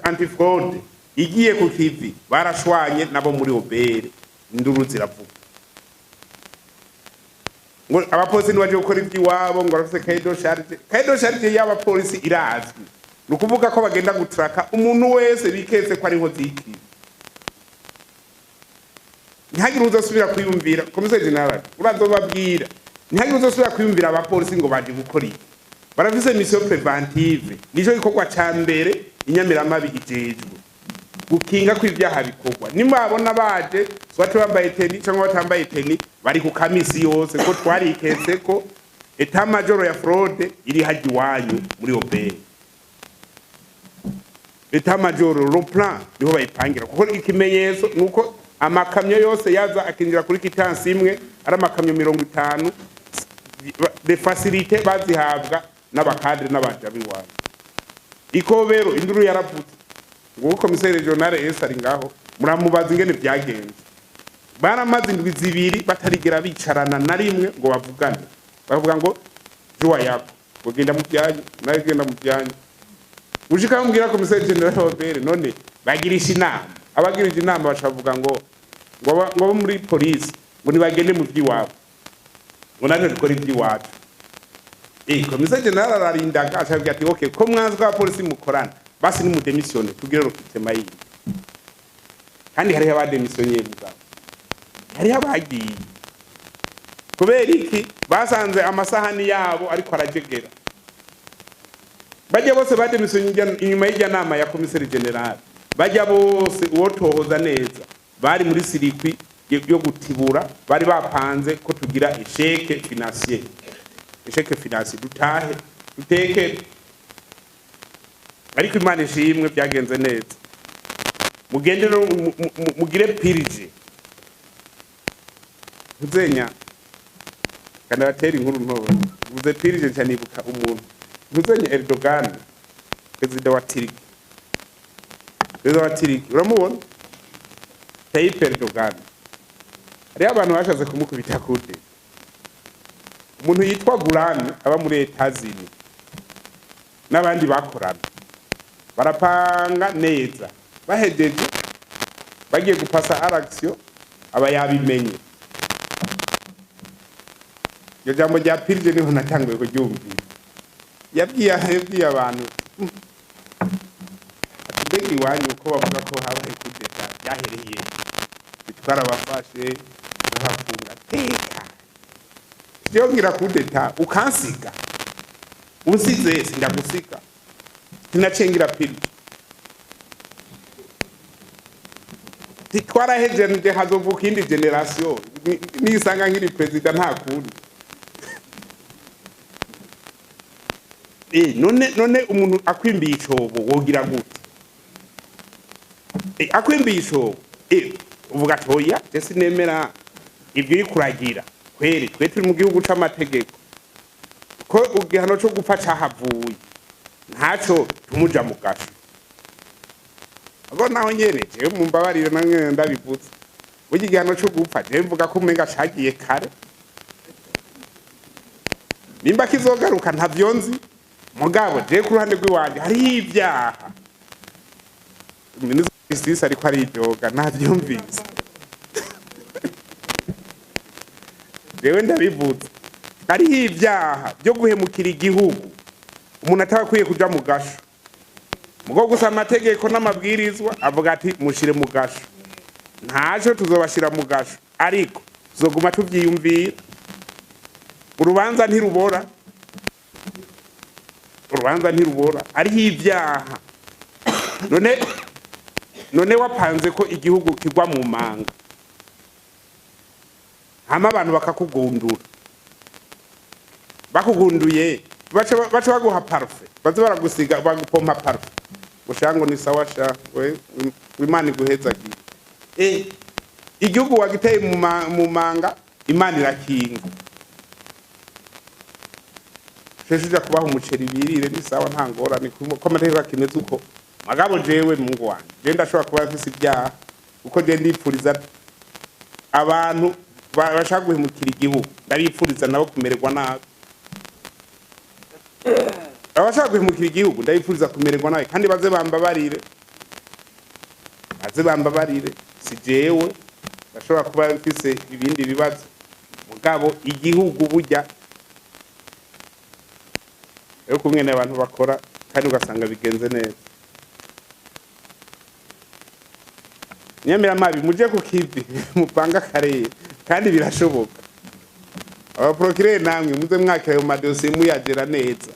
anti fraud igiye ku TV barashwanye nabo muri obere induru ziravuga ngo abapolisi baje gukora iby'iwabo ngo barafite kaido charge y'aba polisi irazwi nukuvuga ko bagenda gutraka umuntu wese biketse ko ari nko ziki ntihagire uzosubira kwiyumvira komiseri general urazobabwira ntihagire uzosubira kwiyumvira abapolisi ngo baje gukora iki barafise mission preventive nico gikorwa ca mbere inyamiramabi ijejwe gukinga kw'ivyaha bikorwa nimwabona baje swati bambaye teni cyangwa batambaye teni bari ku kamisi yose ko twariketse ko etat major ya fraude iri haji wanyu muri obere etat major le plan niho bayipangira kuko ikimenyetso nuko amakamyo yose yaza akinjira kuri kitansi imwe ari amakamyo 50 de facilité bazihabwa n'abakadre n'abajabi wanyu ikobero induru yaravutse ngo komiseri regional ari ngaho muramubaza ingene byagenze baramaze indwi zibiri batarigera bicarana na rimwe ngo bavugane bavuga ngo juwa yako genda mu byanyu nawe genda mu byanyu ushika kumbwira komiseri general Robert none bagirisha inama abagirije inama bashavuga ngo muri police ngo nibagende mu by'iwabo ngo naje dukora iby'iwacu komiseri general ararindaga ashabye ati okay ko mwanzwa polisi mukorana basi ni mu démissionné tugire rokitema yi kandi hari abademissionné mugabo hari abagiye kubera iki basanze amasahani yabo ariko arajegera bajya bose bademissionné inyuma y'ijya nama ya komiseri general bajya bose uwotohoza neza bari muri sirikwi yo gutibura bari bapanze ko tugira échec financier dutahe duteke ariko Imana ishimwe byagenze neza mugende mugire pirije uzenya kana batera inkuru ntoba uze pirije cyanibuka umuntu uzenya Erdogan president wa Turki uramubona Tayyip Erdogan ari abantu bashaze kumukubita kude umuntu yitwa Guran aba muri Etazini n'abandi bakorana barapanga neza bahejeje bagiye gupasa araction aba yabimenye yo jambo rya pirije niho natanguye ko ryumvira yabwiye abantu atubegi wanyu ko bavuga ko habaye kudeta yahereye bitwara abafashe bafunga teka yo ngira kudeta ukansiga unsize sindagusika tinachengira pili tikwara heje hazovuka indi generation nisanga nkiri president nta kundi none umuntu akwimbiye icobo wogira gute akwimbiye icobo uvuga toya je nemera ibyo iri kuragira kweri twe turi mu gihugu c'amategeko ko ugihano cyo gupfa cahavuye ntaco tumuja mu gasho ago naho nyene je mumbabarire namwe ndabivutse ugi gihano cyo gupfa je mvuga ko umenga cagiye kare nimba kizogaruka ntavyonzi mugabo je ku ruhande rw'iwanje hari ibyaha minisitiri ariko ari ibyoga ntavyumvise jewe ndabivutse hari ibyaha byo guhemukira igihugu umuntu atakwiye kuja mu gasho mugo gusa amategeko n'amabwirizwa avuga ati mushire mu gasho ntaje tuzobashira mu gasho ariko zoguma tuvyiyumvira urubanza ntirubora ari ibyaha none wapanze ko igihugu kigwa mu manga hama abantu bakakugundura bakugunduye bacha baguha parfait baza baragusiga bagupompa parfait ushango ni sawa sha we Imana iguhezagiye igihugu wagiteye mu manga Imana irakinga sheshuja kubaho umuceri birire ni sawa nta ngorane ko amateka kimeze uko magabo jewe Mungu wanje je ndashobora kuba afise ibyaha uko je ndipfuriza abantu bashaka guhemukira igihugu ndabipfuriza nabo kumererwa nabi abashaka guhemukira igihugu ndabipfuriza kumererwa nawe kandi baze bambabarire si jewe bashobora kuba mfise ibindi bibazo mugabo igihugu burya rero kumwe n'abantu bakora kandi ugasanga bigenze neza. Nyamiramabi muje ku kivi mupanga kareye kandi birashoboka. Aba procureur namwe muze mwakira mu madosiye muyagera neza.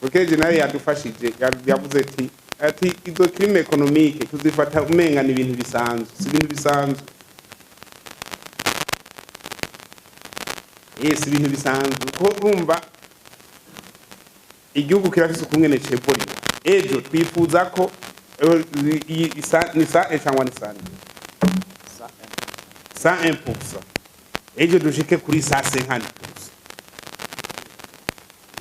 Procureur general yadufashije yavuze ati izo crime économique tuzifata umenga ni ibintu bisanzwe si ibintu bisanzwe. Si ibintu bisanzwe ko urumva igihugu kirafise ukungene ceborira ejo twifuza ko ni sa cyangwa ni sa 100% ejo dushike kuri sa 50%.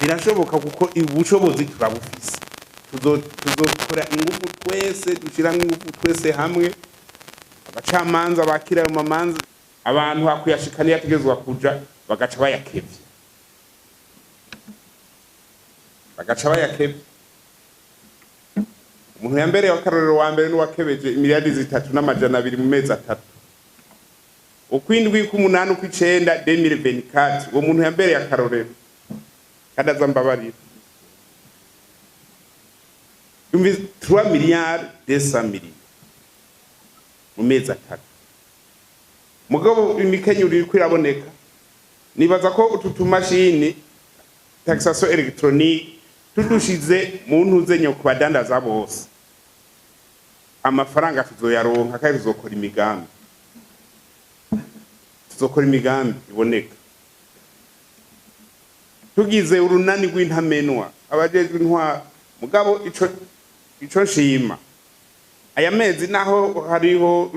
Birashoboka kuko ubushobozi turabufise tuzokora ingufu twese dushiramo ingufu twese hamwe abacamanza bakira mu mamanza abantu hakuyashikana yategezwa kuja bagaca bayakevye umuntu yambere wakarorero wa mbere n'uwakebeje miliyari 3.2 mu mezi 3 ukwindwi k'umunani kw'icenda 2024 uwo muntu yambere yakarorero kadaza mbabarira umvi 3 miliyari 200 miliyoni mu mezi 3 mugabo imikenyo uri kwiraboneka nibaza ko ututumashini taxation électronique tudushize mu ntuze nyo kubadandaza bose amafaranga tuzoyaronka kandi tuzokora imigambi iboneka tugize urunani rw'intamenwa abajejwe intwa mugabo ico nshima aya mezi naho hariho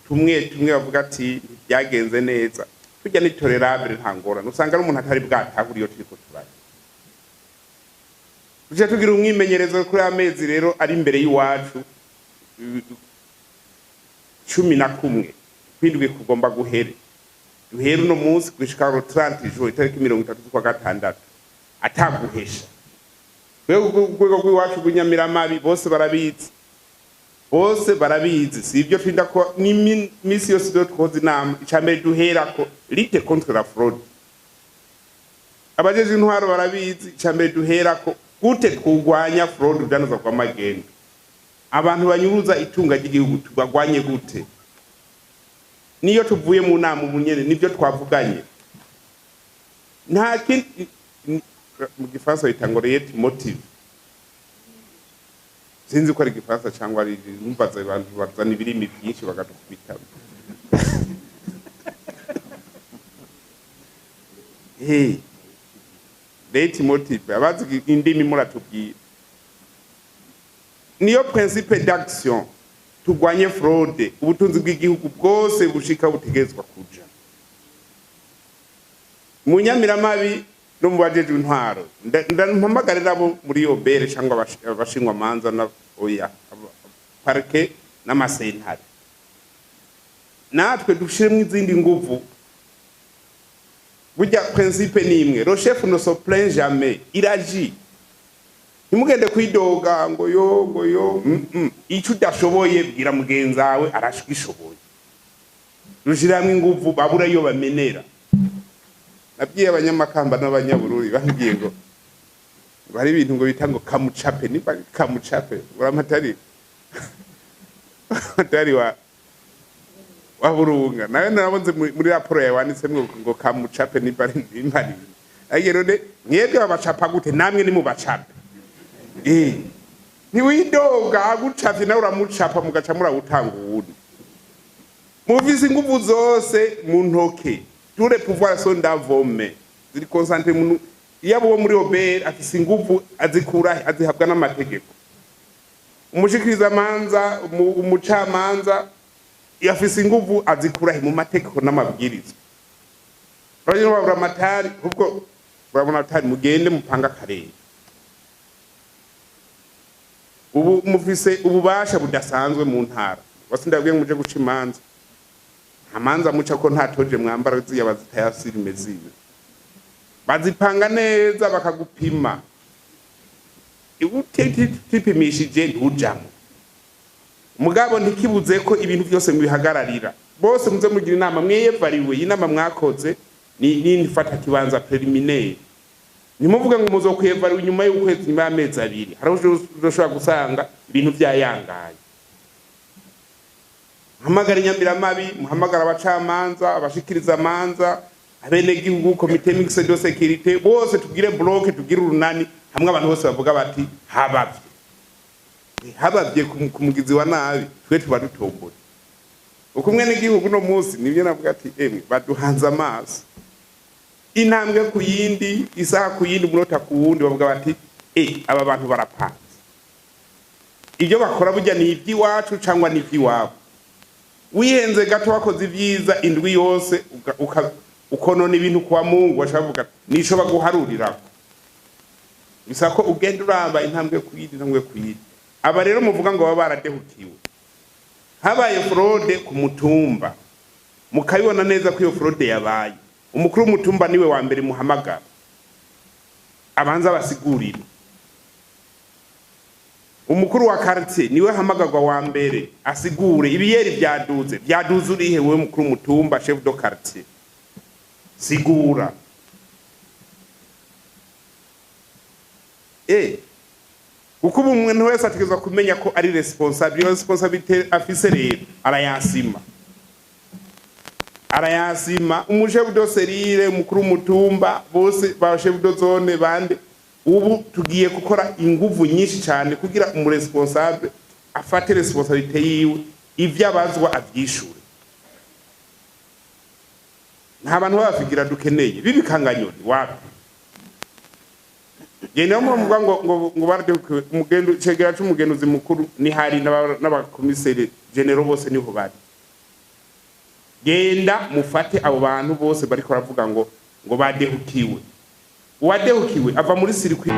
tumwe bavuga ati byagenze neza tujya ni tolerable ntangorana usanga ari umuntu atari bwatahuriyo turiko turaye tujya tugira umwimenyerezo kuri amezi rero ari imbere y'iwacu 11 kwindwi kugomba duhere uno munsi gushika 30 jours itariki 30 kwa gatandatu ataguhesha rwego rw'iwacu rw'Inyamiramabi bose barabizi si ibyo twinda ko ni misi yose do twoza inama icambere duhera ko lutte contre la fraude abajeje intwaro barabizi icambere duhera ko gute twugwanya fraude udanoza kwa magendo abantu banyuruza itunga ry'igihugu tubagwanye gute niyo tuvuye mu nama ubunyene nibyo twavuganye nta kintu mu gifaransa bitangoreye motive sinzi ko ari gifaransa cyangwa ari numvaza abantu bazana ibirimi byinshi bagadukubita late motive abazi indimi muratubwira niyo principe d'action tugwanye fraude ubutunzi bw'igihugu bwose bushika butegezwa kuja mu Nyamiramabi no mu bajeje intwaro ndampamagarira abo muri obere cyangwa abashingwa manza na oya parke n'amasentare natwe dushiremo izindi nguvu burya principe nimwe le chef ne se plaint jamais il agit nimugende kwidoga ngo yo icyo udashoboye bwira mugenzawe arashishoboye rushiramo inguvu babura yo bamenera nabwiye abanyamakamba n'abanyabururi bagiye ngo bari ibintu ngo bitango kamucape niba kamucape uramatari atari wa burunga nawe narabonze muri raporo yawe wanditsemwe ngo kamucape niba impari agero ne mwebwe abacapa gute namwe ni mu bacape ntiwidoga agucapye nawe uramucapa mugaca murawutanga uwundi muvise inguvu zose mu ntoke tous les pouvoirs sont d'avome ziri concentré mu yabo muri obere afise inguvu azikura azihabwa n'amategeko umushikirizamanza umucamanza yafise inguvu azikura mu mategeko n'amabwiriza rero babura amatari ubwo babona atari mugende mupanga karere ubu mufise ububasha budasanzwe mu ntara wasindabwiye muje guca imanza amanza muca ko ntatoje mwambara ziya bazitayasirime zibe bazipanga neza bakagupima utipimishije ntujamo mugabo ntikibuze ko ibintu byose mbihagararira bose muze mugira inama mweyevariwe inama mwakoze ni fata kibanza preliminaire nimuvuga ngo muzo kwevariwe nyuma y'ukwezi nyuma y'amezi abiri haraho uzoshobora gusanga ibintu byayangaye muhamagara inyamiramabi muhamagara abacamanza abashikiriza amanza abene gihugu komite mixed de sécurité bose tugire bloc tugire urunani hamwe abantu bose bavuga bati habavye kumugizi wa nabi twe tubadutombora ukumwe n'igihugu no munsi nibyo navuga ati emwe baduhanza amaso intambwe ku yindi isaha ku yindi munota ku wundi bavuga bati aba bantu barapanze ibyo bakora burya ni iby'iwacu cyangwa ni iby'iwabo wihenze gato wakoze ibyiza indwi yose ukonona ibintu kwa Mungu washavuga nisho baguharurira bisa ko ugenda uramba intambwe ku yindi aba rero muvuga ngo baba baradehukiwe habaye fraude ku mutumba mukabibona neza ko iyo fraude yabaye umukuru w'umutumba niwe wa mbere muhamagara abanza basigurira umukuru wa quartier niwe hamagarwa wa mbere asigure ibiyeri byaduze urihe wewe mukuru w'umutumba chef de quartier sigura uko umuntu wese ategezwa kumenya ko ari responsabilité afise rero arayasima umushefu do serire mukuru w'umutumba bose ba chef de zone bande ubu tugiye gukora inguvu nyinshi cyane kugira umuresponsable afate responsabilité yiwe ivyo abazwa avyishure nta bantu bafigira dukeneye bibikanganyoni wapi genda mu mvuga ngo barde umugendo cegera cy'umugenduzi mukuru ni hari n'abakomiseri general bose niho bari genda mufate abo bantu bose bariko baravuga ngo badehukiwe uwadehukiwe ava muri sirikwi